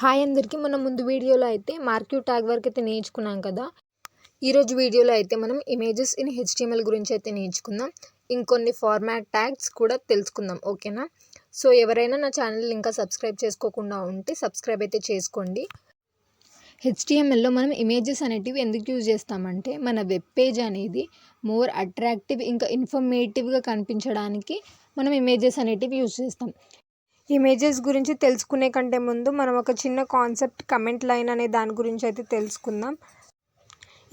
Hi అందరికీ. మనం ముందు వీడియోలో అయితే మార్క్యూ ట్యాగ్ వరకు అయితే నేర్చుకున్నాం కదా. ఈరోజు వీడియోలో అయితే మనం ఇమేజెస్ ఇన్ హెచ్టిఎంఎల్ గురించి అయితే నేర్చుకుందాం. ఇంకొన్ని ఫార్మాట్ ట్యాగ్స్ కూడా తెలుసుకుందాం, ఓకేనా? సో ఎవరైనా నా ఛానల్ ఇంకా సబ్స్క్రైబ్ చేసుకోకుండా ఉంటే సబ్స్క్రైబ్ అయితే చేసుకోండి. హెచ్టిఎంఎల్లో మనం ఇమేజెస్ అనేటివి ఎందుకు యూజ్ చేస్తామంటే మన వెబ్ పేజ్ అనేది మోర్ అట్రాక్టివ్ ఇంకా ఇన్ఫర్మేటివ్గా కనిపించడానికి మనం ఇమేజెస్ అనేటివి యూజ్ చేస్తాం. ఇమేజెస్ గురించి తెలుసుకునే కంటే ముందు మనం ఒక చిన్న కాన్సెప్ట్ కమెంట్ లైన్ అనే దాని గురించి అయితే తెలుసుకుందాం.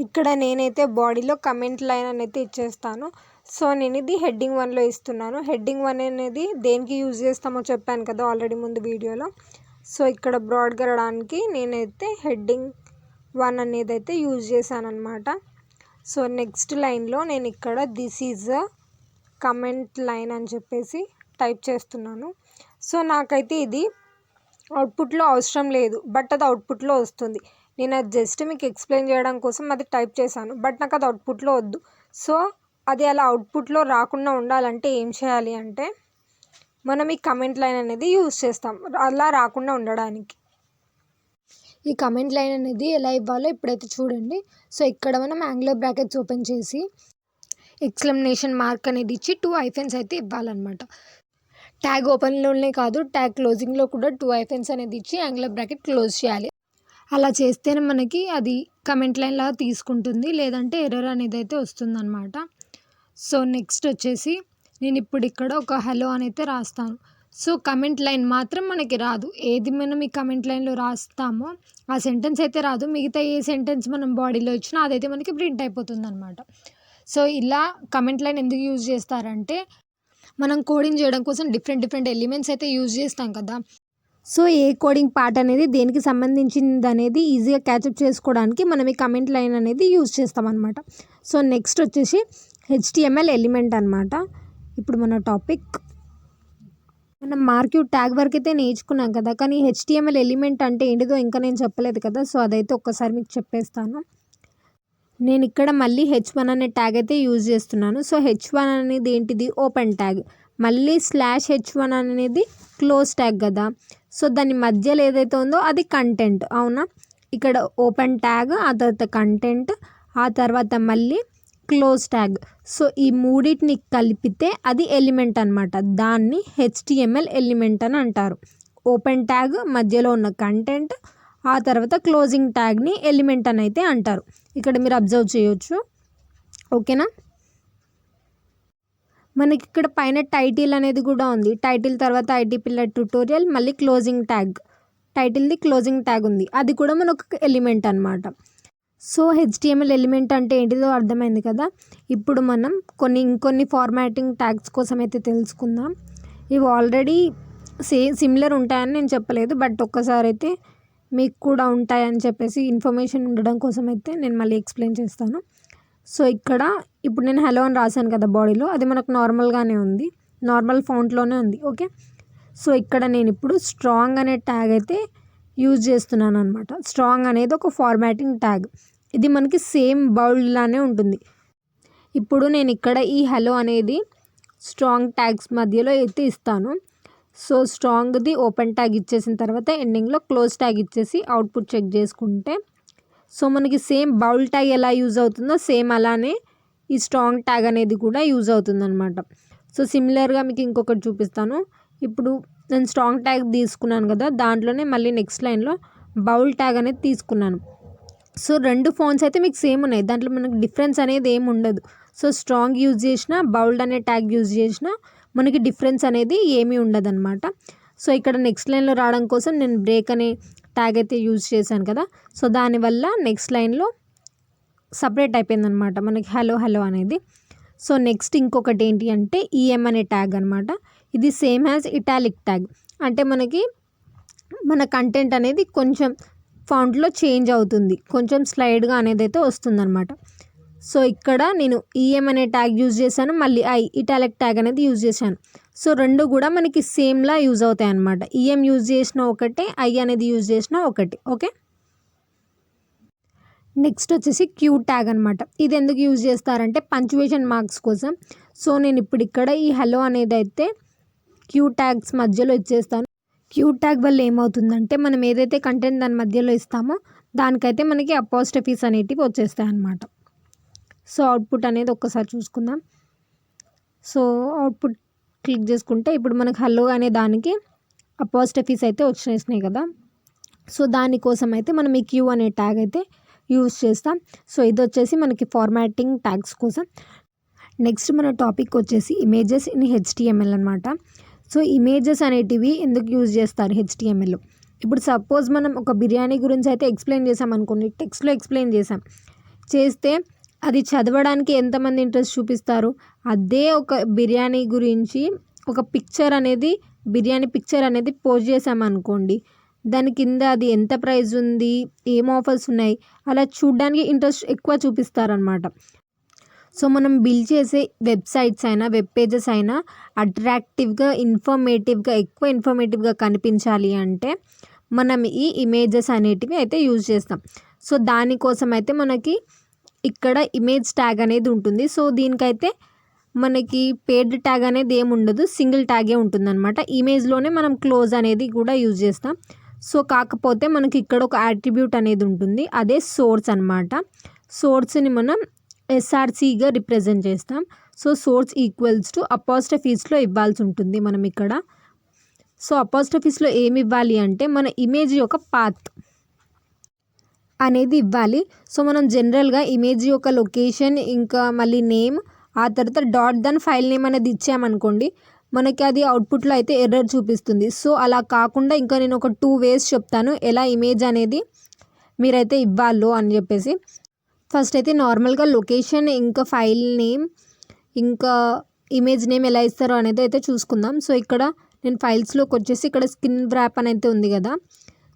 ఇక్కడ నేనైతే బాడీలో కమెంట్ లైన్ అనేది ఇచ్చేస్తాను. సో నేను ఇది హెడ్డింగ్ 1లో ఇస్తున్నాను. హెడ్డింగ్ 1 అనేది దేనికి యూజ్ చేస్తామో చెప్పాను కదా ఆల్రెడీ ముందు వీడియోలో. సో ఇక్కడ బ్రాడ్గా రావడానికి నేనైతే హెడ్డింగ్ 1 అనేది అయితే యూజ్ చేశాను అనమాట. సో నెక్స్ట్ లైన్లో నేను ఇక్కడ this is a comment line అని చెప్పేసి టైప్ చేస్తున్నాను. సో నాకైతే ఇది అవుట్పుట్లో అవసరం లేదు, బట్ అది అవుట్పుట్లో వస్తుంది. నేను అది జస్ట్ మీకు ఎక్స్ప్లెయిన్ చేయడం కోసం అది టైప్ చేశాను, బట్ నాకు అది అవుట్పుట్లో వద్దు. సో అది అలా అవుట్పుట్లో రాకుండా ఉండాలంటే ఏం చేయాలి అంటే మనం ఈ కమెంట్ లైన్ అనేది యూజ్ చేస్తాం అలా రాకుండా ఉండడానికి. ఈ కమెంట్ లైన్ అనేది ఎలా ఇవ్వాలో ఇప్పుడైతే చూడండి. సో ఇక్కడ మనం యాంగులర్ బ్రాకెట్స్ ఓపెన్ చేసి ఎక్స్క్లమేషన్ మార్క్ అనేది ఇచ్చి 2 హైఫెన్స్ అయితే ఇవ్వాలన్నమాట. ట్యాగ్ ఓపెన్లోనే కాదు, ట్యాగ్ క్లోజింగ్లో కూడా 2 హైఫెన్స్ అనేది ఇచ్చి యాంగులర్ బ్రాకెట్ క్లోజ్ చేయాలి. అలా చేస్తేనే మనకి అది కమెంట్ లైన్ లాగా తీసుకుంటుంది, లేదంటే ఎర్రర్ అనేది అయితే వస్తుందన్నమాట. సో నెక్స్ట్ వచ్చేసి నేను ఇప్పుడు ఇక్కడ ఒక హలో అని అయితే రాస్తాను. సో కమెంట్ లైన్ మాత్రం మనకి రాదు. ఏది మనం ఈ కమెంట్ లైన్లో రాస్తామో ఆ సెంటెన్స్ అయితే రాదు. మిగతా ఏ సెంటెన్స్ మనం బాడీలో ఇచ్చినా అదైతే మనకి ప్రింట్ అయిపోతుంది అనమాట. సో ఇలా కమెంట్ లైన్ ఎందుకు యూజ్ చేస్తారంటే మనం కోడింగ్ చేయడం కోసం డిఫరెంట్ ఎలిమెంట్స్ అయితే యూజ్ చేస్తాం కదా. సో ఏ కోడింగ్ పార్ట్ అనేది దేనికి సంబంధించింది అనేది ఈజీగా క్యాచప్ చేసుకోవడానికి మనం ఈ కమెంట్ లైన్ అనేది యూజ్ చేస్తాం అనమాట. సో నెక్స్ట్ వచ్చేసి హెచ్టిఎంఎల్ ఎలిమెంట్ అనమాట. ఇప్పుడు మన టాపిక్ మనం మార్క్యూ ట్యాగ్ వరకు అయితే నేర్చుకున్నాం కదా, కానీ హెచ్టిఎంఎల్ ఎలిమెంట్ అంటే ఏంటిదో ఇంకా నేను చెప్పలేదు కదా. సో అదైతే ఒక్కసారి మీకు చెప్పేస్తాను. నేను ఇక్కడ మళ్ళీ H1 అనే ట్యాగ్ అయితే యూజ్ చేస్తున్నాను. సో H1 అనేది ఏంటిది? Open tag. మళ్ళీ /H1 అనేది క్లోజ్ ట్యాగ్ కదా. సో దాని మధ్యలో ఏదైతే ఉందో అది కంటెంట్, అవునా? ఇక్కడ ఓపెన్ ట్యాగ్, ఆ తర్వాత కంటెంట్, ఆ తర్వాత మళ్ళీ క్లోజ్ ట్యాగ్. సో ఈ మూడింటిని కలిపితే అది ఎలిమెంట్ అనమాట. దాన్ని HTML ఎలిమెంట్ అని అంటారు. ఓపెన్ ట్యాగ్, మధ్యలో ఉన్న కంటెంట్, ఆ తర్వాత క్లోజింగ్ ట్యాగ్ని ఎలిమెంట్ అని అయితే అంటారు. ఇక్కడ మీరు అబ్జర్వ్ చేయొచ్చు, ఓకేనా? మనకి ఇక్కడ పైన టైటిల్ అనేది కూడా ఉంది. టైటిల్ తర్వాత ఐటీ పిల్లర్ ట్యుటోరియల్, మళ్ళీ క్లోజింగ్ ట్యాగ్, టైటిల్ది క్లోజింగ్ ట్యాగ్ ఉంది. అది కూడా మనకు ఎలిమెంట్ అనమాట. సో హెచ్టిఎంఎల్ ఎలిమెంట్ అంటే ఏంటిదో అర్థమైంది కదా. ఇప్పుడు మనం ఇంకొన్ని ఫార్మాటింగ్ ట్యాగ్స్ కోసం అయితే తెలుసుకుందాం. ఇవి ఆల్రెడీ సిమిలర్ ఉంటాయని నేను చెప్పలేదు, బట్ ఒక్కసారి అయితే మీకు కూడా ఉంటాయని చెప్పేసి ఇన్ఫర్మేషన్ ఉండడం కోసం అయితే నేను మళ్ళీ ఎక్స్ప్లెయిన్ చేస్తాను. సో ఇక్కడ ఇప్పుడు నేను హలో అని రాశాను కదా బాడీలో, అది మనకు నార్మల్గానే ఉంది, నార్మల్ ఫాంట్లోనే ఉంది, ఓకే? సో ఇక్కడ నేను ఇప్పుడు స్ట్రాంగ్ అనే ట్యాగ్ అయితే యూజ్ చేస్తున్నాను అనమాట. స్ట్రాంగ్ అనేది ఒక ఫార్మాటింగ్ ట్యాగ్. ఇది మనకి సేమ్ బౌల్డ్ లానే ఉంటుంది. ఇప్పుడు నేను ఇక్కడ ఈ హలో అనేది స్ట్రాంగ్ ట్యాగ్స్ మధ్యలో అయితే ఇస్తాను. సో స్ట్రాంగ్ది ఓపెన్ ట్యాగ్ ఇచ్చేసిన తర్వాత ఎండింగ్లో క్లోజ్ ట్యాగ్ ఇచ్చేసి అవుట్పుట్ చెక్ చేసుకుంటే సో మనకి సేమ్ బౌల్ ట్యాగ్ ఎలా యూజ్ అవుతుందో సేమ్ అలానే ఈ స్ట్రాంగ్ ట్యాగ్ అనేది కూడా యూజ్ అవుతుంది అనమాట. సో సిమిలర్గా మీకు ఇంకొకటి చూపిస్తాను. ఇప్పుడు నేను స్ట్రాంగ్ ట్యాగ్ తీసుకున్నాను కదా, దాంట్లోనే మళ్ళీ నెక్స్ట్ లైన్లో బౌల్ ట్యాగ్ అనేది తీసుకున్నాను. సో 2 ఫాంట్స్ అయితే మీకు సేమ్ ఉన్నాయి, దాంట్లో మనకు డిఫరెన్స్ అనేది ఏమి ఉండదు. సో స్ట్రాంగ్ యూజ్ చేసినా బౌల్డ్ అనే ట్యాగ్ యూజ్ చేసినా మనకి డిఫరెన్స్ అనేది ఏమీ ఉండదు అనమాట. సో ఇక్కడ నెక్స్ట్ లైన్లో రావడం కోసం నేను బ్రేక్ అనే ట్యాగ్ అయితే యూజ్ చేశాను కదా. సో దానివల్ల నెక్స్ట్ లైన్లో సపరేట్ అయిపోయింది అనమాట మనకి హలో అనేది. సో నెక్స్ట్ ఇంకొకటి ఏంటి అంటే ఈఎం అనే ట్యాగ్ అనమాట. ఇది సేమ్ యాజ్ ఇటాలిక్ ట్యాగ్. అంటే మనకి మన కంటెంట్ అనేది కొంచెం ఫాంట్లో చేంజ్ అవుతుంది, కొంచెం స్లైడ్గా అనేది అయితే వస్తుందన్నమాట. సో ఇక్కడ నేను ఈఎం అనే ట్యాగ్ యూజ్ చేశాను, మళ్ళీ ఇటాలిక్ ట్యాగ్ అనేది యూజ్ చేశాను. సో 2 కూడా మనకి సేమ్లా యూజ్ అవుతాయి అన్నమాట. ఈఎం యూజ్ చేసిన ఒకటే, అనేది యూజ్ చేసిన ఒకటి, ఓకే? నెక్స్ట్ వచ్చేసి క్యూ ట్యాగ్ అనమాట. ఇది ఎందుకు యూజ్ చేస్తారంటే పంక్చువేషన్ మార్క్స్ కోసం. సో నేను ఇప్పుడు ఇక్కడ ఈ హలో అనేది అయితే క్యూ ట్యాగ్స్ మధ్యలో ఇచ్చేస్తాను. క్యూ ట్యాగ్ వల్ల ఏమవుతుందంటే మనం ఏదైతే కంటెంట్ దాని మధ్యలో ఇస్తామో దానికైతే మనకి అపాస్ట్రఫీస్ అనేటివి వచ్చేస్తాయి అన్నమాట. సో అవుట్పుట్ అనేది ఒక్కసారి చూసుకుందాం. సో అవుట్పుట్ క్లిక్ చేసుకుంటే ఇప్పుడు మనకు హలో అనే దానికి అపాస్ట్రఫీస్ అయితే వచ్చేసినాయి కదా. సో దానికోసం అయితే మనం ఈ క్యూ అనే ట్యాగ్ అయితే యూజ్ చేస్తాం. సో ఇది వచ్చేసి మనకి ఫార్మాటింగ్ ట్యాగ్స్ కోసం. నెక్స్ట్ మన టాపిక్ వచ్చేసి ఇమేజెస్ ఇన్ హెచ్టిఎంఎల్ అనమాట. సో ఇమేజెస్ అనేటివి ఎందుకు యూజ్ చేస్తారు హెచ్టిఎంఎల్లో? ఇప్పుడు సపోజ్ మనం ఒక బిర్యానీ గురించి అయితే ఎక్స్ప్లెయిన్ చేసాం అనుకోండి, టెక్స్ట్లో ఎక్స్ప్లెయిన్ చేస్తే అది చదవడానికి ఎంతమంది ఇంట్రెస్ట్ చూపిస్తారు? అదే ఒక బిర్యానీ గురించి ఒక బిర్యానీ పిక్చర్ అనేది పోస్ట్ చేసామనుకోండి, దాని కింద అది ఎంత ప్రైస్ ఉంది, ఏం ఆఫర్స్ ఉన్నాయి, అలా చూడడానికి ఇంట్రెస్ట్ ఎక్కువ చూపిస్తారనమాట. సో మనం బిల్డ్ చేసే వెబ్సైట్స్ అయినా వెబ్ పేజెస్ అయినా అట్రాక్టివ్గా ఎక్కువ ఇన్ఫర్మేటివ్గా కనిపించాలి అంటే మనం ఈ ఇమేజెస్ అనేటివి అయితే యూజ్ చేస్తాం. సో దానికోసం అయితే మనకి ఇక్కడ ఇమేజ్ ట్యాగ్ అనేది ఉంటుంది. సో దీనికైతే మనకి పేడ్ ట్యాగ్ అనేది ఏమి ఉండదు, సింగిల్ ట్యాగే ఉంటుందన్నమాట. ఇమేజ్లోనే మనం క్లోజ్ అనేది కూడా యూజ్ చేస్తాం. సో కాకపోతే మనకి ఇక్కడ ఒక యాట్రిబ్యూట్ అనేది ఉంటుంది, అదే సోర్స్ అనమాట. సోర్స్ని మనం SRCగా రిప్రజెంట్ చేస్తాం. సో సోర్స్ ఈక్వల్స్ టు అపాస్ట్రఫీస్లో ఇవ్వాల్సి ఉంటుంది మనం ఇక్కడ. సో అపాస్ట్రఫీస్లో ఏమి ఇవ్వాలి అంటే మన ఇమేజ్ యొక్క పాత్ అనేది ఇవ్వాలి. సో మనం జనరల్గా ఇమేజ్ యొక్క లొకేషన్ ఇంకా మళ్ళీ నేమ్, ఆ తర్వాత డాట్ దాని ఫైల్ నేమ్ అనేది ఇచ్చామనుకోండి, మనకి అది అవుట్పుట్లో అయితే ఎర్రర్ చూపిస్తుంది. సో అలా కాకుండా ఇంకా నేను ఒక 2 ways చెప్తాను ఎలా ఇమేజ్ అనేది మీరైతే ఇవ్వాలో అని చెప్పేసి. ఫస్ట్ అయితే నార్మల్గా లొకేషన్ ఇంకా ఫైల్ నేమ్ ఇంకా ఇమేజ్ నేమ్ ఎలా ఇస్తారో అనేది అయితే చూసుకుందాం. సో ఇక్కడ నేను ఫైల్స్లోకి వచ్చేసి ఇక్కడ స్కిన్ వ్రాప్ అని అయితే ఉంది కదా.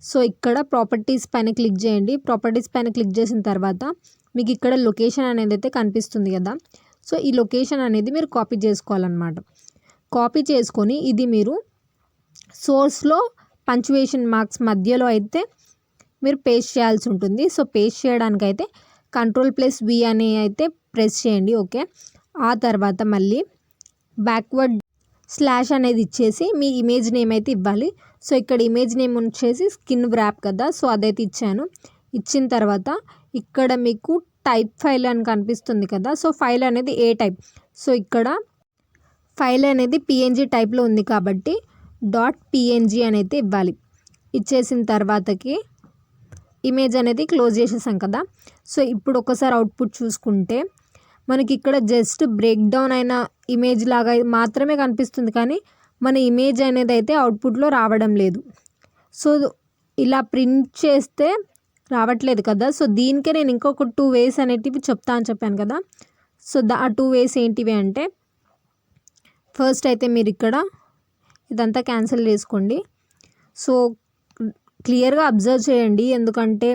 సో ఇక్కడ ప్రాపర్టీస్ పైన క్లిక్ చేయండి. ప్రాపర్టీస్ పైన క్లిక్ చేసిన తర్వాత మీకు ఇక్కడ లొకేషన్ అనేది అయితే కనిపిస్తుంది కదా. సో ఈ లొకేషన్ అనేది మీరు కాపీ చేసుకోవాలన్నమాట. కాపీ చేసుకొని ఇది మీరు సోర్స్లో పంచువేషన్ మార్క్స్ మధ్యలో అయితే మీరు పేస్ట్ చేయాల్సి ఉంటుంది. సో పేస్ట్ చేయడానికైతే Ctrl+V అని అయితే ప్రెస్ చేయండి. ఓకే, ఆ తర్వాత మళ్ళీ బ్యాక్వర్డ్ స్లాష్ అనేది ఇచ్చేసి మీ ఇమేజ్ నేమ్ అయితే ఇవ్వాలి. సో ఇక్కడ ఇమేజ్ నేమ్ వచ్చేసి స్కిన్ వ్రాప్ కదా, సో అదైతే ఇచ్చాను. ఇచ్చిన తర్వాత ఇక్కడ మీకు టైప్ ఫైల్ అని కనిపిస్తుంది కదా. సో ఫైల్ అనేది ఏ టైప్, సో ఇక్కడ ఫైల్ అనేది PNG టైప్లో ఉంది కాబట్టి .png అని అయితే ఇవ్వాలి. ఇచ్చేసిన తర్వాతకి ఇమేజ్ అనేది క్లోజ్ చేసేసాం కదా. సో ఇప్పుడు ఒకసారి అవుట్పుట్ చూసుకుంటే మనకి ఇక్కడ జస్ట్ బ్రేక్ డౌన్ అయిన ఇమేజ్ లాగా మాత్రమే కనిపిస్తుంది, కానీ మన ఇమేజ్ అనేది అయితే అవుట్పుట్లో రావడం లేదు. సో ఇలా ప్రింట్ చేస్తే రావట్లేదు కదా. సో దీనికే నేను ఇంకొక 2 ways అనేటివి చెప్తా అని చెప్పాను కదా. సో ఆ 2 ways ఏంటివి అంటే, ఫస్ట్ అయితే మీరు ఇక్కడ ఇదంతా క్యాన్సిల్ చేసుకోండి. సో క్లియర్గా అబ్జర్వ్ చేయండి, ఎందుకంటే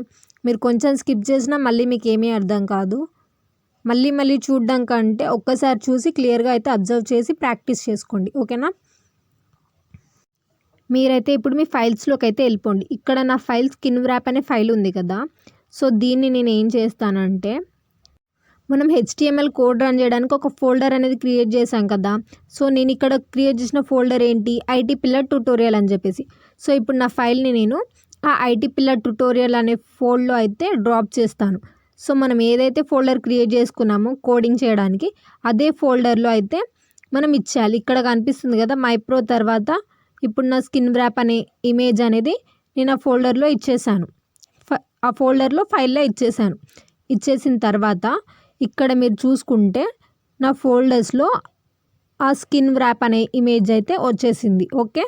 మీరు కొంచెం స్కిప్ చేసినా మళ్ళీ మీకు ఏమీ అర్థం కాదు. మళ్ళీ చూడడం కంటే ఒక్కసారి చూసి క్లియర్గా అయితే అబ్జర్వ్ చేసి ప్రాక్టీస్ చేసుకోండి. ఓకేనా? మీరైతే ఇప్పుడు మీ ఫైల్స్లోకి అయితే వెళ్ళిపోండి. ఇక్కడ నా ఫైల్ స్కిన్ వ్రాప్ అనే ఫైల్ ఉంది కదా. సో దీన్ని నేను ఏం చేస్తానంటే, మనం HTML కోడ్ రన్ చేయడానికి ఒక ఫోల్డర్ అనేది క్రియేట్ చేశాం కదా. సో నేను ఇక్కడ క్రియేట్ చేసిన ఫోల్డర్ ఏంటి, IT పిల్లర్ ట్యుటోరియల్ అని చెప్పేసి. సో ఇప్పుడు నా ఫైల్ని నేను ఆ IT పిల్లర్ ట్యుటోరియల్ అనే ఫోల్డ్లో అయితే డ్రాప్ చేస్తాను. సో మనం ఏదైతే ఫోల్డర్ క్రియేట్ చేసుకున్నామో కోడింగ్ చేయడానికి, అదే ఫోల్డర్లో అయితే మనం ఇచ్చేయాలి. ఇక్కడ కనిపిస్తుంది కదా మైప్రో తర్వాత ఇప్పుడు నా స్కిన్ వ్రాప్ అనే ఇమేజ్ అనేది నేను ఆ ఫోల్డర్లో ఇచ్చేసాను. ఆ ఫోల్డర్లో ఫైల్లో ఇచ్చేసాను. ఇచ్చేసిన తర్వాత ఇక్కడ మీరు చూసుకుంటే నా ఫోల్డర్స్లో ఆ స్కిన్ వ్రాప్ అనే ఇమేజ్ అయితే వచ్చేసింది. ఓకే,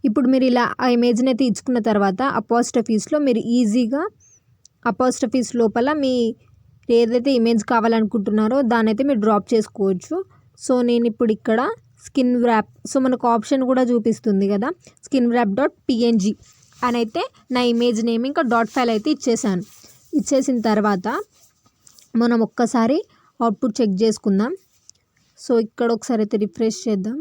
ఇప్పుడు మీరు ఇలా ఆ ఇమేజ్ని అయితే ఇచ్చుకున్న తర్వాత అపాస్ట్రఫీస్లో మీరు ఈజీగా అపాస్ట్రఫీస్ లోపల మీ ఏదైతే ఇమేజ్ కావాలనుకుంటున్నారో దాన్ని అయితే మీరు డ్రాప్ చేసుకోవచ్చు. సో నేను ఇప్పుడు ఇక్కడ స్కిన్ వ్రాప్, సో మనకు ఆప్షన్ కూడా చూపిస్తుంది కదా స్కిన్ వ్రాప్ .png అని అయితే నా ఇమేజ్ నేమ్ ఇంకా .file అయితే ఇచ్చేసాను. ఇచ్చేసిన తర్వాత మనం ఒక్కసారి అవుట్పుట్ చెక్ చేసుకుందాం. సో ఇక్కడ ఒకసారి అయితే రిఫ్రెష్ చేద్దాం.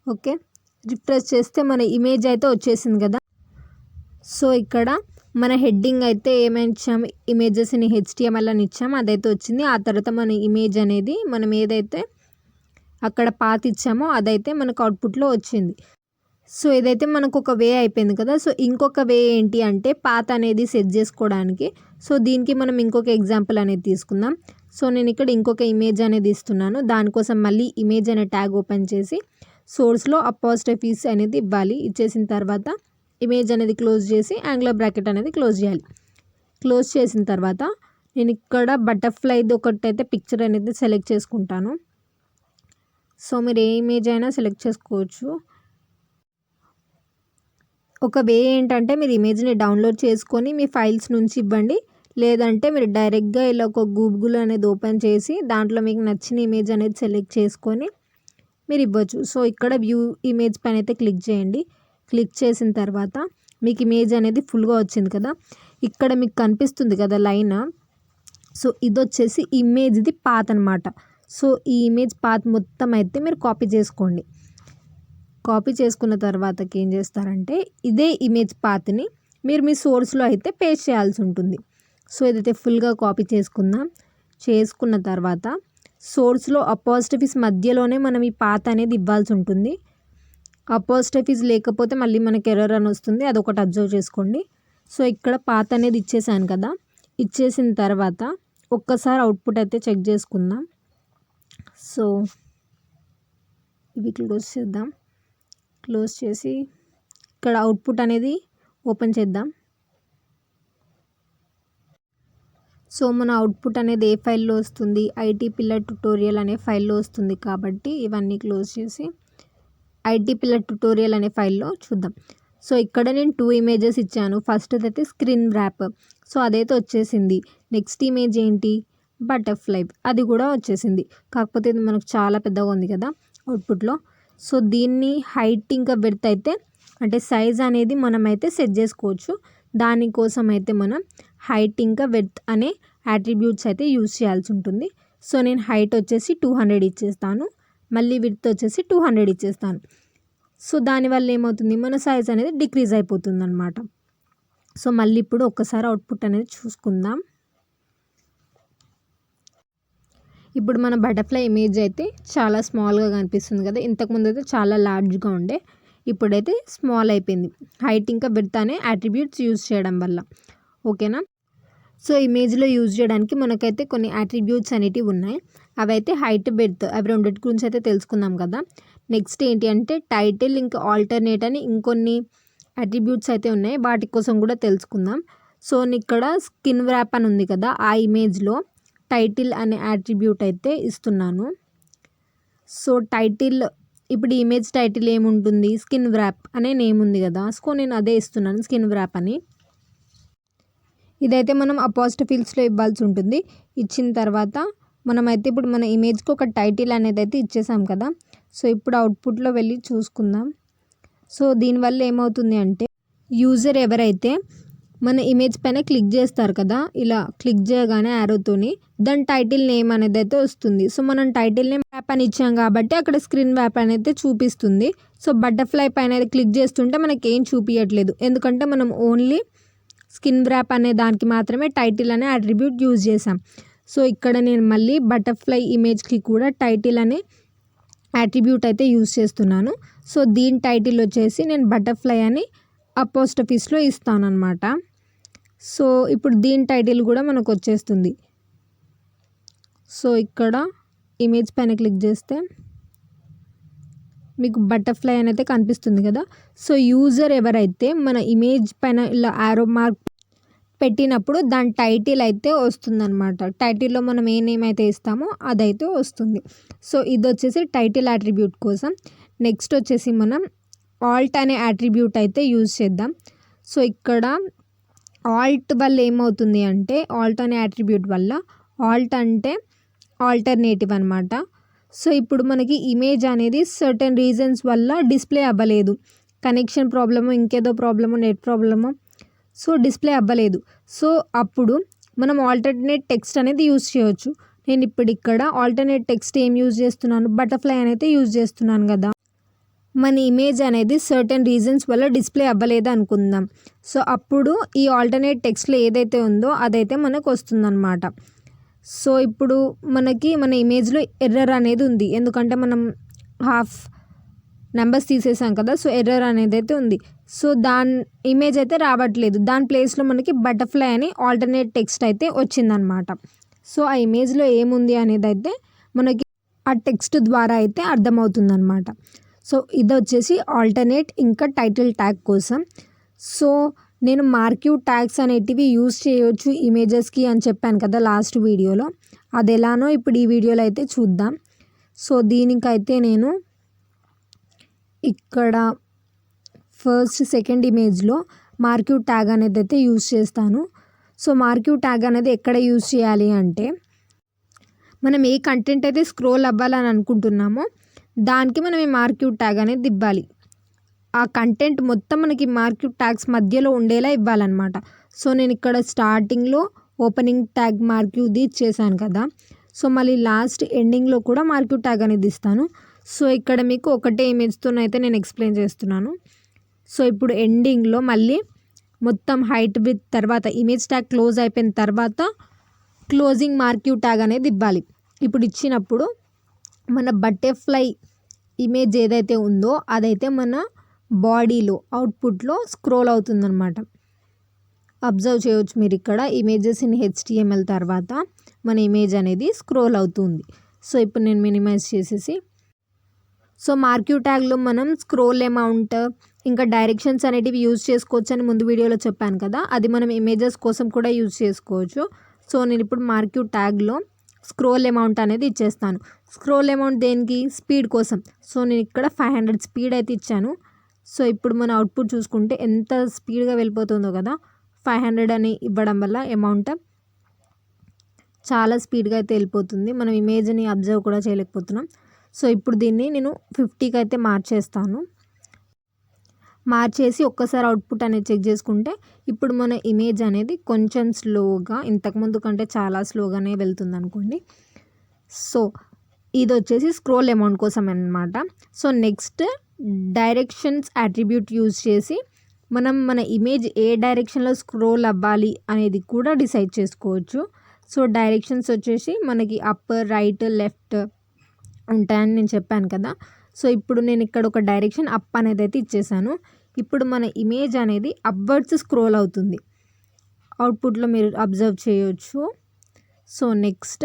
ఓకే, రిఫ్రెష్ చేస్తే మన ఇమేజ్ అయితే వచ్చేసింది కదా. సో ఇక్కడ మన హెడ్డింగ్ అయితే ఏమైనా ఇచ్చాము, ఇమేజెస్ ఇన్ HTML అని ఇచ్చాము, అదైతే వచ్చింది. ఆ తర్వాత మన ఇమేజ్ అనేది మనం ఏదైతే అక్కడ పాత్ ఇచ్చామో అదైతే మనకు అవుట్పుట్లో వచ్చింది. సో ఇదైతే మనకు ఒక వే అయిపోయింది కదా. సో ఇంకొక వే ఏంటి అంటే పాత్ అనేది సెట్ చేసుకోవడానికి. సో దీనికి మనం ఇంకొక ఎగ్జాంపుల్ అనేది తీసుకుందాం. సో నేను ఇక్కడ ఇంకొక ఇమేజ్ అనేది ఇస్తున్నాను. దానికోసం మళ్ళీ ఇమేజ్ అనే ట్యాగ్ ఓపెన్ చేసి సోర్స్లో అపాస్ట్రఫీస్ అనేది ఇవ్వాలి. ఇచ్చేసిన తర్వాత ఇమేజ్ అనేది క్లోజ్ చేసి యాంగులర్ బ్రాకెట్ అనేది క్లోజ్ చేయాలి. క్లోజ్ చేసిన తర్వాత నేను ఇక్కడ బటర్ఫ్లైది ఒకటైతే పిక్చర్ అనేది సెలెక్ట్ చేసుకుంటాను. సో మీరు ఏ ఇమేజ్ అయినా సెలెక్ట్ చేసుకోవచ్చు. ఒక వే ఏంటంటే మీరు ఇమేజ్ని డౌన్లోడ్ చేసుకొని మీ ఫైల్స్ నుంచి ఇవ్వండి. లేదంటే మీరు డైరెక్ట్గా ఇలా ఒక గూగుల్ అనేది ఓపెన్ చేసి దాంట్లో మీకు నచ్చిన ఇమేజ్ అనేది సెలెక్ట్ చేసుకొని మీరు ఇవ్వచ్చు. సో ఇక్కడ వ్యూ ఇమేజ్ పైన అయితే క్లిక్ చేయండి. క్లిక్ చేసిన తర్వాత మీకు ఇమేజ్ అనేది ఫుల్గా వచ్చింది కదా. ఇక్కడ మీకు కనిపిస్తుంది కదా లైన్. సో ఇది వచ్చేసి ఇమేజ్ది పాత్ అనమాట. సో ఈ ఇమేజ్ పాత్ మొత్తం అయితే మీరు కాపీ చేసుకోండి. కాపీ చేసుకున్న తర్వాతకి ఏం చేస్తారంటే ఇదే ఇమేజ్ పాత్ని మీరు మీ సోర్స్లో అయితే పేస్ట్ చేయాల్సి ఉంటుంది. సో ఇదైతే ఫుల్గా కాపీ చేసుకుందాం. చేసుకున్న తర్వాత సోర్స్లో అపాస్ట్రఫీస్ మధ్యలోనే మనం ఈ పాత్ అనేది ఇవ్వాల్సి ఉంటుంది. అపాస్ట్రఫీస్ లేకపోతే మళ్ళీ మనకి ఎర్రర్ అని వస్తుంది, అదొకటి అబ్జర్వ్ చేసుకోండి. సో ఇక్కడ పాత్ అనేది ఇచ్చేసాను కదా. ఇచ్చేసిన తర్వాత ఒక్కసారి అవుట్పుట్ అయితే చెక్ చేసుకుందాం. సో ఇవి క్లోజ్ చేద్దాం. క్లోజ్ చేసి ఇక్కడ అవుట్పుట్ అనేది ఓపెన్ చేద్దాం. సో మన అవుట్పుట్ అనేది ఏ ఫైల్లో వస్తుంది, IT పిల్లర్ ట్యుటోరియల్ అనే ఫైల్లో వస్తుంది. కాబట్టి ఇవన్నీ క్లోజ్ చేసి IT పిల్లర్ ట్యుటోరియల్ అనే ఫైల్లో చూద్దాం. సో ఇక్కడ నేను 2 ఇమేజెస్ ఇచ్చాను. ఫస్ట్ అయితే స్క్రీన్ ర్యాప్, సో అదైతే వచ్చేసింది. నెక్స్ట్ ఇమేజ్ ఏంటి, బటర్ఫ్లై, అది కూడా వచ్చేసింది. కాకపోతే ఇది మనకు చాలా పెద్దగా ఉంది కదా అవుట్పుట్లో. సో దీన్ని హైట్ ఇంకా విడ్త్ అయితే అంటే సైజ్ అనేది మనం అయితే సెట్ చేసుకోవచ్చు. దానికోసం అయితే మనం హైట్ ఇంకా విడ్త్ అనే అట్రిబ్యూట్స్ అయితే యూజ్ చేయాల్సి ఉంటుంది. సో నేను హైట్ వచ్చేసి 200 ఇచ్చేస్తాను, మళ్ళీ విడ్త్ వచ్చేసి 200 ఇచ్చేస్తాను. సో దానివల్ల ఏమవుతుంది, మన సైజ్ అనేది డిక్రీజ్ అయిపోతుంది అనమాట. సో మళ్ళీ ఇప్పుడు ఒక్కసారి అవుట్పుట్ అనేది చూసుకుందాం. ఇప్పుడు మన బటర్ఫ్లై ఇమేజ్ అయితే చాలా స్మాల్గా కనిపిస్తుంది కదా. ఇంతకుముందు అయితే చాలా లార్జ్గా ఉండే, ఇప్పుడైతే స్మాల్ అయిపోయింది. హైట్ ఇంకా విడ్త్ అనే అట్రిబ్యూట్స్ యూజ్ చేయడం వల్ల. ఓకేనా. సో ఇమేజ్లో యూజ్ చేయడానికి మనకైతే కొన్ని అట్రిబ్యూట్స్ అనేటివి ఉన్నాయి. అవి అయితే హైట్, విడ్త్, అవి రెండింటి గురించి అయితే తెలుసుకుందాం కదా. నెక్స్ట్ ఏంటి అంటే టైటిల్ ఇంకా ఆల్టర్నేట్ అని ఇంకొన్ని అట్రిబ్యూట్స్ అయితే ఉన్నాయి, వాటి కోసం కూడా తెలుసుకుందాం. సో ఇక్కడ స్కిన్ ర్యాప్ అని ఉంది కదా, ఆ ఇమేజ్లో టైటిల్ అనే అట్రిబ్యూట్ అయితే ఇస్తున్నాను. సో టైటిల్ ఇప్పుడు ఇమేజ్ టైటిల్ ఏముంటుంది, స్కిన్ ర్యాప్ అనే నేమ్ ఉంది కదా. సో నేను అదే ఇస్తున్నాను, స్కిన్ ర్యాప్ అని. ఇదైతే మనం అపాస్ట్రఫీస్లో ఇవ్వాల్సి ఉంటుంది. ఇచ్చిన తర్వాత మనమైతే ఇప్పుడు మన ఇమేజ్కి ఒక టైటిల్ అనేది అయితే ఇచ్చేసాం కదా. సో ఇప్పుడు అవుట్పుట్లో వెళ్ళి చూసుకుందాం. సో దీనివల్ల ఏమవుతుంది అంటే యూజర్ ఎవరైతే మన ఇమేజ్ పైన క్లిక్ చేస్తారు కదా, ఇలా క్లిక్ చేయగానే యారోతోని దాని టైటిల్ నేమ్ అనేది అయితే వస్తుంది. సో మనం టైటిల్ నేమ్ ర్యాప్ అని ఇచ్చాం కాబట్టి అక్కడ స్క్రీన్ ర్యాప్ అనేది చూపిస్తుంది. సో బటర్ఫ్లై పైన క్లిక్ చేస్తుంటే మనకి ఏం చూపించట్లేదు, ఎందుకంటే మనం ఓన్లీ స్కిన్ ర్యాప్ అనే దానికి మాత్రమే టైటిల్ అనే అట్రిబ్యూట్ యూజ్ చేసాం. సో ఇక్కడ నేను మళ్ళీ బటర్ఫ్లై ఇమేజ్కి కూడా టైటిల్ అనే అట్రిబ్యూట్ అయితే యూజ్ చేస్తున్నాను. సో దీని టైటిల్ వచ్చేసి నేను బటర్ఫ్లై అని అపోస్ట్రఫీస్లో ఇస్తాను అనమాట. సో ఇప్పుడు దీని టైటిల్ కూడా మనకు వచ్చేస్తుంది. సో ఇక్కడ ఇమేజ్ పైన క్లిక్ చేస్తే మీకు బటర్ఫ్లై అని అయితే కనిపిస్తుంది కదా. సో యూజర్ ఎవరైతే మన ఇమేజ్ పైన ఇలా యారో మార్క్ పెట్టినప్పుడు దాని టైటిల్ అయితే వస్తుందన్నమాట. టైటిల్లో మనం ఏ నేమ్ అయితే ఇస్తామో అదైతే వస్తుంది. సో ఇది వచ్చేసి టైటిల్ అట్రిబ్యూట్ కోసం. నెక్స్ట్ వచ్చేసి మనం ఆల్ట్ అనే అట్రిబ్యూట్ అయితే యూజ్ చేద్దాం. సో ఇక్కడ ఆల్ట్ వల్ల ఏమవుతుంది అంటే ఆల్ట్ అనే అట్రిబ్యూట్ వల్ల, ఆల్ట్ అంటే ఆల్టర్నేటివ్ అనమాట. సో ఇప్పుడు మనకి ఇమేజ్ అనేది సర్టెన్ రీజన్స్ వల్ల డిస్ప్లే అవ్వలేదు, కనెక్షన్ ప్రాబ్లము, ఇంకేదో problem, net problem, so display అవ్వలేదు. సో అప్పుడు మనం ఆల్టర్నేట్ టెక్స్ట్ అనేది యూజ్ చేయవచ్చు. నేను ఇప్పుడు ఇక్కడ ఆల్టర్నేట్ టెక్స్ట్ ఏం యూజ్ చేస్తున్నాను, బటర్ఫ్లై అనేది యూజ్ చేస్తున్నాను కదా. మన ఇమేజ్ అనేది సర్టెన్ రీజన్స్ వల్ల డిస్ప్లే అవ్వలేదు అనుకుందాం. సో అప్పుడు ఈ ఆల్టర్నేట్ టెక్స్ట్‌లో ఏదైతే ఉందో అదైతే మనకు వస్తుందన్నమాట. సో ఇప్పుడు మనకి మన ఇమేజ్‌లో ఎర్రర్ అనేది ఉంది. ఎందుకంటే మనం హాఫ్ నంబర్స్ తీసేసాం కదా! సో ఎర్రర్ అనేదైతే ఉంది. సో ఇమేజ్ అయితే రావట్లేదు. దాని ప్లేస్‌లో మనకి బటర్‌ఫ్లై అని ఆల్టర్నేట్ టెక్స్ట్ అయితే వచ్చిందనమాట. సో ఆ ఇమేజ్‌లో ఏముంది అనేదైతే మనకి ఆ టెక్స్ట్ ద్వారా అయితే అర్థమవుతుందనమాట. సో ఇదొచ్చేసి ఆల్టర్నేట్ ఇంకా టైటిల్ ట్యాగ్ కోసం. సో నేను మార్క్యూ ట్యాగ్స్ అనేటివి యూజ్ చేయొచ్చు ఇమేజెస్‌కి అని చెప్పాను కదా లాస్ట్ వీడియోలో. అది ఎలానో ఇప్పుడు ఈ వీడియోలో అయితే చూద్దాం. సో దీనికైతే నేను ఇక్కడ ఫస్ట్ సెకండ్ ఇమేజ్‌లో మార్క్యూ ట్యాగ్ అనేది అయితే యూజ్ చేస్తాను. సో మార్క్యూ ట్యాగ్ అనేది ఎక్కడ యూజ్ చేయాలి అంటే మనం ఏ కంటెంట్ అయితే స్క్రోల్ అవ్వాలని అనుకుంటున్నామో దానికి మనం ఈ మార్క్యూ ట్యాగ్ అనేది ఇవ్వాలి. ఆ కంటెంట్ మొత్తం మనకి మార్క్యూ ట్యాగ్స్ మధ్యలో ఉండేలా ఇవ్వాలన్నమాట. సో నేను ఇక్కడ స్టార్టింగ్లో ఓపెనింగ్ ట్యాగ్ మార్క్యూది ఇచ్చేసాను కదా! సో మళ్ళీ లాస్ట్ ఎండింగ్లో కూడా మార్క్యూ ట్యాగ్ అనేది ఇస్తాను. సో ఇక్కడ మీకు ఒకటే ఇమేజ్‌తోనైతే నేను ఎక్స్ప్లెయిన్ చేస్తున్నాను. సో ఇప్పుడు ఎండింగ్లో మళ్ళీ మొత్తం హైట్ విడ్త్ తర్వాత ఇమేజ్ ట్యాగ్ క్లోజ్ అయిపోయిన తర్వాత క్లోజింగ్ మార్క్యూ ట్యాగ్ అనేది ఇవ్వాలి. ఇప్పుడు ఇచ్చినప్పుడు మన బటర్‌ఫ్లై ఇమేజ్ ఏదైతే ఉందో అదైతే మన బాడీలో అవుట్పుట్లో స్క్రోల్ అవుతుందన్నమాట. అబ్జర్వ్ చేయొచ్చు మీరు ఇక్కడ ఇమేజెస్ ఇన్ హెచ్టీఎంఎల్ తర్వాత మన ఇమేజ్ అనేది స్క్రోల్ అవుతుంది. సో ఇప్పుడు నేను మినిమైజ్ చేసేసి సో మార్క్యూ ట్యాగ్లో మనం స్క్రోల్ అమౌంట్ ఇంకా డైరెక్షన్స్ అనేటివి యూజ్ చేసుకోవచ్చు అని ముందు వీడియోలో చెప్పాను కదా! అది మనం ఇమేజెస్ కోసం కూడా యూజ్ చేసుకోవచ్చు. సో నేను ఇప్పుడు మార్క్యూ ట్యాగ్లో స్క్రోల్ అమౌంట్ అనేది ఇచ్చేస్తాను. స్క్రోల్ అమౌంట్ దేనికి? స్పీడ్ కోసం. సో నేను ఇక్కడ 500 స్పీడ్ అయితే ఇచ్చాను. సో ఇప్పుడు మన అవుట్పుట్ చూసుకుంటే ఎంత స్పీడ్గా వెళ్ళిపోతుందో కదా! 500 అని ఇవ్వడం వల్ల అమౌంట్ చాలా స్పీడ్గా అయితే వెళ్ళిపోతుంది. మనం ఇమేజ్ని అబ్జర్వ్ కూడా చేయలేకపోతున్నాం. సో ఇప్పుడు దీన్ని నేను 50కి అయితే మార్చేస్తాను. మార్చేసి ఒక్కసారి అవుట్పుట్ అనేది చెక్ చేసుకుంటే ఇప్పుడు మన ఇమేజ్ అనేది కొంచెం స్లోగా ఇంతకుముందు కంటే చాలా స్లోగానే వెళ్తుంది అనుకోండి. సో ఇది వచ్చేసి స్క్రోల్ అమౌంట్ కోసం అన్నమాట. So next directions attribute use చేసి మనం మన ఇమేజ్ ఏ డైరెక్షన్లో స్క్రోల్ అవ్వాలి అనేది కూడా డిసైడ్ చేసుకోవచ్చు. సో డైరెక్షన్స్ వచ్చేసి మనకి అప్, రైట్, లెఫ్ట్ ఉంటాయని నేను చెప్పాను కదా! సో ఇప్పుడు నేను ఇక్కడ ఒక డైరెక్షన్ అప్ అనేది అయితే ఇచ్చేసాను. ఇప్పుడు మన ఇమేజ్ అనేది అప్వర్డ్స్ స్క్రోల్ అవుతుంది. అవుట్పుట్లో మీరు అబ్జర్వ్ చేయొచ్చు. సో నెక్స్ట్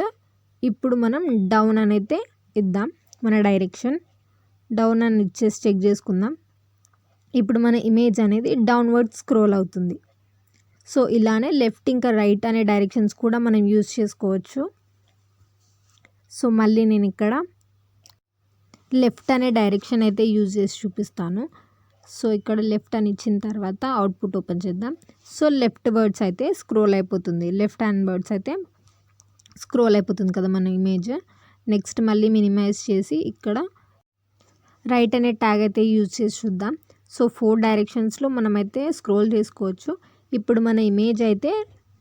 ఇప్పుడు మనం డౌన్ అనైతే ఇద్దాం. మన డైరెక్షన్ డౌన్ అని ఇచ్చేసి చెక్ చేసుకుందాం. ఇప్పుడు మన ఇమేజ్ అనేది డౌన్వర్డ్ స్క్రోల్ అవుతుంది. సో ఇలానే లెఫ్ట్ ఇంకా రైట్ అనే డైరెక్షన్స్ కూడా మనం యూజ్ చేసుకోవచ్చు. సో మళ్ళీ నేను ఇక్కడ లెఫ్ట్ అనే డైరెక్షన్ అయితే యూజ్ చేసి చూపిస్తాను. సో ఇక్కడ లెఫ్ట్ అని ఇచ్చిన తర్వాత అవుట్పుట్ ఓపెన్ చేద్దాం. సో లెఫ్ట్ వర్డ్స్ అయితే స్క్రోల్ అయిపోతుంది. లెఫ్ట్ హ్యాండ్ వర్డ్స్ అయితే స్క్రోల్ అయిపోతుంది కదా మన ఇమేజ్. నెక్స్ట్ మళ్ళీ మినిమైజ్ చేసి ఇక్కడ రైట్ అనే ట్యాగ్ అయితే యూజ్ చేసి చూద్దాం. సో 4 డైరెక్షన్స్లో మనమైతే స్క్రోల్ చేసుకోవచ్చు. ఇప్పుడు మన ఇమేజ్ అయితే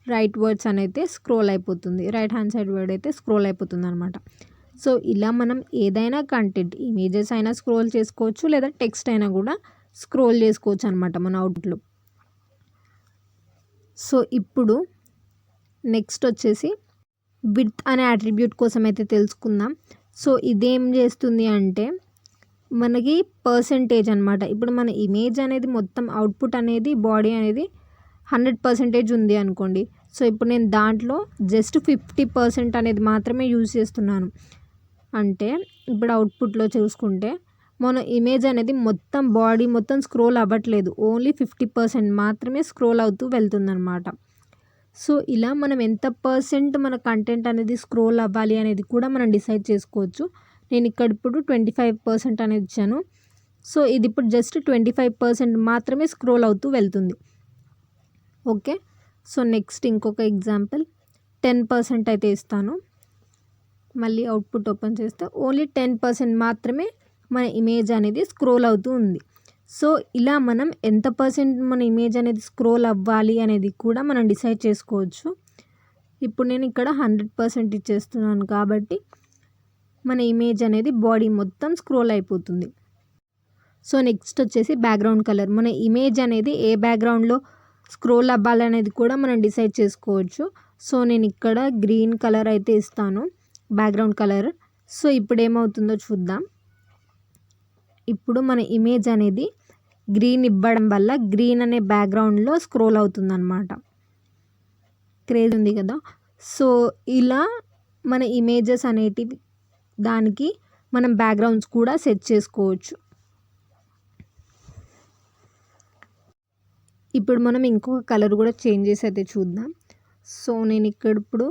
రైట్ వర్డ్స్ అని అయితే స్క్రోల్ అయిపోతుంది. రైట్ హ్యాండ్ సైడ్ వర్డ్ అయితే స్క్రోల్ అయిపోతుంది అనమాట. సో ఇలా మనం ఏదైనా కంటెంట్ ఇమేజెస్ అయినా స్క్రోల్ చేసుకోవచ్చు లేదా టెక్స్ట్ అయినా కూడా స్క్రోల్ చేసుకోవచ్చు అనమాట మన అవుట్పుట్లో. సో ఇప్పుడు నెక్స్ట్ వచ్చేసి విడ్త్ అనే అట్రిబ్యూట్ కోసం అయితే తెలుసుకుందాం. సో ఇదేం చేస్తుంది అంటే మనకి పర్సెంటేజ్ అనమాట. ఇప్పుడు మన ఇమేజ్ అనేది మొత్తం అవుట్పుట్ అనేది బాడీ అనేది 100% ఉంది అనుకోండి. సో ఇప్పుడు నేను దాంట్లో జస్ట్ 50% అనేది మాత్రమే యూజ్ చేస్తున్నాను. అంటే ఇప్పుడు అవుట్పుట్లో చూసుకుంటే మన ఇమేజ్ అనేది మొత్తం బాడీ మొత్తం స్క్రోల్ అవ్వట్లేదు. ఓన్లీ 50% మాత్రమే స్క్రోల్ అవుతూ వెళ్తుందన్నమాట. సో ఇలా మనం ఎంత పర్సెంట్ మన కంటెంట్ అనేది స్క్రోల్ అవ్వాలి అనేది కూడా మనం డిసైడ్ చేసుకోవచ్చు. నేను ఇక్కడ ఇప్పుడు 25% అనేది ఇచ్చాను. సో ఇది ఇప్పుడు జస్ట్ 25% మాత్రమే స్క్రోల్ అవుతూ వెళ్తుంది. ఓకే. సో నెక్స్ట్ ఇంకొక ఎగ్జాంపుల్ 10% అయితే ఇస్తాను. మళ్ళీ అవుట్పుట్ ఓపెన్ చేస్తే ఓన్లీ 10% మాత్రమే మన ఇమేజ్ అనేది స్క్రోల్ అవుతూ ఉంది. సో ఇలా మనం ఎంత పర్సెంట్ మన ఇమేజ్ అనేది స్క్రోల్ అవ్వాలి అనేది కూడా మనం డిసైడ్ చేసుకోవచ్చు. ఇప్పుడు నేను ఇక్కడ 100% ఇచ్చేస్తున్నాను కాబట్టి మన ఇమేజ్ అనేది బాడీ మొత్తం స్క్రోల్ అయిపోతుంది. సో నెక్స్ట్ వచ్చేసి బ్యాక్గ్రౌండ్ కలర్. మన ఇమేజ్ అనేది ఏ బ్యాక్గ్రౌండ్లో స్క్రోల్ అవ్వాలనేది కూడా మనం డిసైడ్ చేసుకోవచ్చు. సో నేను ఇక్కడ గ్రీన్ కలర్ అయితే ఇస్తాను బ్యాక్గ్రౌండ్ కలర్. సో ఇప్పుడు ఏమవుతుందో చూద్దాం. ఇప్పుడు మన ఇమేజ్ అనేది గ్రీన్ ఇవ్వడం వల్ల గ్రీన్ అనే బ్యాక్గ్రౌండ్లో స్క్రోల్ అవుతుందన్నమాట. క్రేజ్ ఉంది కదా. సో ఇలా మన ఇమేజెస్ అనేటివి దానికి మనం బ్యాక్గ్రౌండ్స్ కూడా సెట్ చేసుకోవచ్చు. ఇప్పుడు మనం ఇంకొక కలర్ కూడా చేంజ్ చేసి అయితే చూద్దాం. సో నేను ఇక్కడ ఇప్పుడు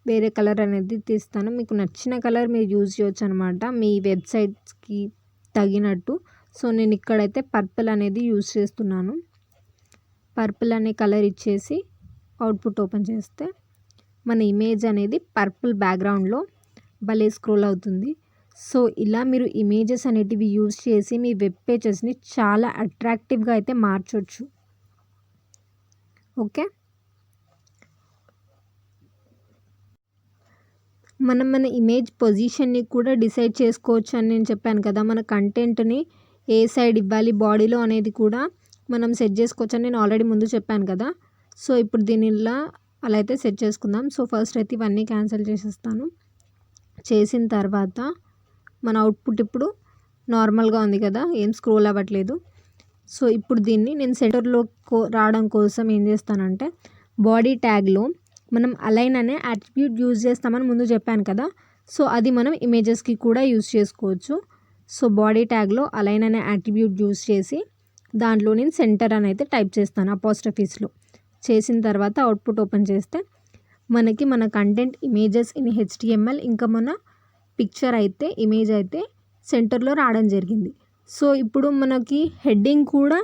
వేరే కలర్ అనేది తీస్తాను. మీకు నచ్చిన కలర్ మీరు యూజ్ చేయొచ్చు అనమాట మీ వెబ్సైట్స్కి తగినట్టు. సో నేను ఇక్కడైతే పర్పుల్ అనేది యూజ్ చేస్తున్నాను. పర్పుల్ అనే కలర్ ఇచ్చేసి అవుట్పుట్ ఓపెన్ చేస్తే మన ఇమేజ్ అనేది పర్పుల్ బ్యాక్గ్రౌండ్లో భలే స్క్రోల్ అవుతుంది. సో ఇలా మీరు ఇమేజెస్ అనేటివి యూజ్ చేసి మీ వెబ్ పేజెస్ని చాలా అట్రాక్టివ్గా అయితే మార్చవచ్చు. ఓకే, మనం మన ఇమేజ్ పొజిషన్ని కూడా డిసైడ్ చేసుకోవచ్చు అని నేను చెప్పాను కదా. మన కంటెంట్ని ఏ సైడ్ ఇవ్వాలి బాడీలో అనేది కూడా మనం సెట్ చేసుకోవచ్చు అని నేను ఆల్రెడీ ముందు చెప్పాను కదా. సో ఇప్పుడు దీనిలా అలా అయితే సెట్ చేసుకుందాం. సో ఫస్ట్ అయితే ఇవన్నీ క్యాన్సిల్ చేసేస్తాను. చేసిన తర్వాత మన అవుట్పుట్ ఇప్పుడు నార్మల్గా ఉంది కదా, ఏం స్క్రోల్ అవ్వట్లేదు. సో ఇప్పుడు దీన్ని నేను సెంటర్లో రావడం కోసం ఏం చేస్తానంటే బాడీ ట్యాగ్లో మనం అలైన్ అనే అట్రిబ్యూట్ యూజ్ చేస్తామని ముందు చెప్పాను కదా. సో అది మనం ఇమేజెస్కి కూడా యూజ్ చేసుకోవచ్చు. సో బాడీ ట్యాగ్లో అలైన్ అనే అట్రిబ్యూట్ యూజ్ చేసి దాంట్లో నేను సెంటర్ అని అయితే టైప్ చేస్తాను అపోస్ట్రఫీస్లో. చేసిన తర్వాత అవుట్పుట్ ఓపెన్ చేస్తే మనకి మన కంటెంట్ ఇమేజెస్ ఇన్ HTML ఇంకా మన పిక్చర్ అయితే ఇమేజ్ అయితే సెంటర్లో రావడం జరిగింది. సో ఇప్పుడు మనకి హెడ్డింగ్ కూడా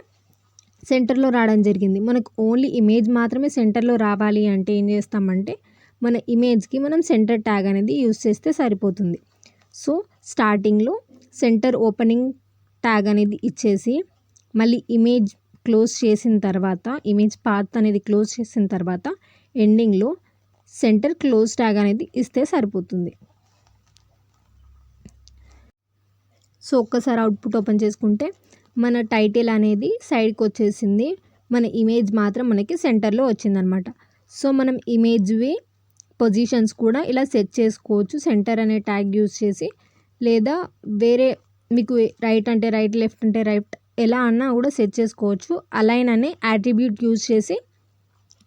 సెంటర్లో రావడం జరిగింది. మనకు ఓన్లీ ఇమేజ్ మాత్రమే సెంటర్లో రావాలి అంటే ఏం చేస్తామంటే మన ఇమేజ్కి మనం సెంటర్ ట్యాగ్ అనేది యూజ్ చేస్తే సరిపోతుంది. సో స్టార్టింగ్లో సెంటర్ ఓపెనింగ్ ట్యాగ్ అనేది ఇచ్చేసి మళ్ళీ ఇమేజ్ క్లోజ్ చేసిన తర్వాత ఇమేజ్ పాత్ అనేది క్లోజ్ చేసిన తర్వాత ఎండింగ్లో సెంటర్ క్లోజ్ ట్యాగ్ అనేది ఇస్తే సరిపోతుంది. సో ఒక్కసారి అవుట్పుట్ ఓపెన్ చేసుకుంటే మన టైటిల్ అనేది సైడ్కి వచ్చేసింది. మన ఇమేజ్ మాత్రం మనకి సెంటర్లో వచ్చిందనమాట. సో మనం ఇమేజ్వి పొజిషన్స్ కూడా ఇలా సెట్ చేసుకోవచ్చు సెంటర్ అనే ట్యాగ్ యూజ్ చేసి, లేదా వేరే మీకు రైట్ అంటే రైట్, లెఫ్ట్ అంటే రైట్ ఎలా అన్నా కూడా సెట్ చేసుకోవచ్చు. అలైన్ అనే అట్రిబ్యూట్ యూజ్ చేసి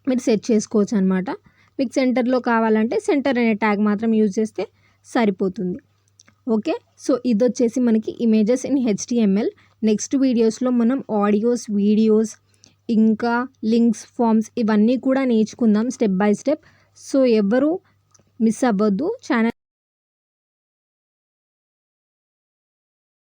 మీరు సెట్ చేసుకోవచ్చు అనమాట. మీకు సెంటర్లో కావాలంటే సెంటర్ అనే ట్యాగ్ మాత్రం యూజ్ చేస్తే సరిపోతుంది. ఓకే, సో ఇది వచ్చేసి మనకి ఇమేజెస్ ఇన్ HTML. నెక్స్ట్ వీడియోస్లో మనం ఆడియోస్, వీడియోస్ ఇంకా లింక్స్, ఫామ్స్ ఇవన్నీ కూడా నేర్చుకుందాం స్టెప్ బై స్టెప్. సో ఎవరు మిస్ అవ్వద్దు ఛానల్.